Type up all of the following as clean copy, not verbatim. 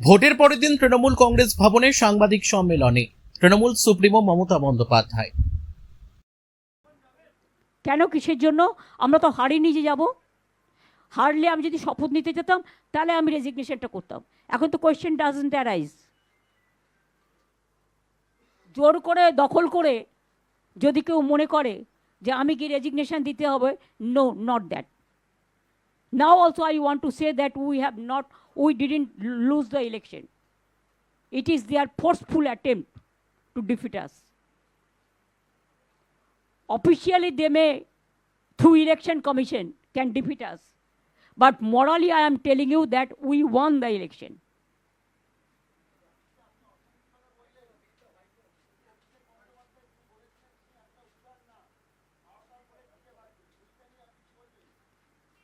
ভোটের পরের দিন তৃণমূল কংগ্রেস ভবনে সাংবাদিক সম্মেলনে তৃণমূল সুপ্রিমো মমতা বন্দ্যোপাধ্যায়। কেন, কিসের জন্য? আমরা তো হারিনি যে যাব। হারলে আমি যদি শপথ নিতে যেতাম তাহলে আমি রেজিগনেশনটা করতাম। এখন তো কোয়েশ্চেন ডাজন্ট অ্যারাইজ। জোর করে দখল করে যদি কেউ মনে করে যে আমি কি রেজিগনেশন দিতে হবে, no, not that. Now also I want to say that we didn't lose the election. It is their forceful attempt to defeat us. Officially, they may, through election commission, can defeat us. But morally, I am telling you that we won the election.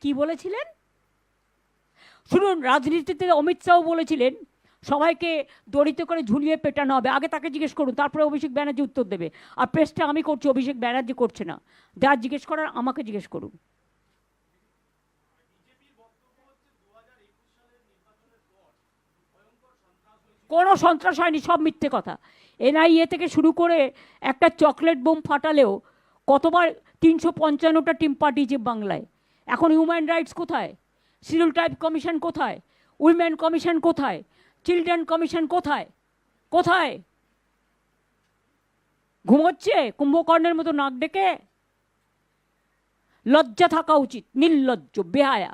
কি বলেছিলেন শুনুন, রাজনীতিতে অমিত শাহ বলেছিলেন সবাইকে দড়িতে করে ঝুলিয়ে পেটানো হবে। আগে তাকে জিজ্ঞেস করুন, তারপরে অভিষেক ব্যানার্জি উত্তর দেবে। আর প্রেসটা আমি করছি, অভিষেক ব্যানার্জি করছে না। যা জিজ্ঞেস করার আমাকে জিজ্ঞেস করুন। কোনো সন্ত্রাস হয়নি, সব মিথ্যে কথা। এনআইএ থেকে শুরু করে একটা চকলেট বোম ফাটালেও কতবার 355টা টিম পাঠিয়েছে বাংলায়। এখন হিউম্যান রাইটস কোথায়? শিডিউল ট্রাইব কমিশন কোথায়? উইমেন কমিশন কোথায়? চিলড্রেন কমিশন কোথায়? কোথায়? ঘুমোচ্ছে কুম্ভকর্ণের মতো নাক ডেকে? লজ্জা থাকা উচিত, নির্লজ্জ, বেহায়া।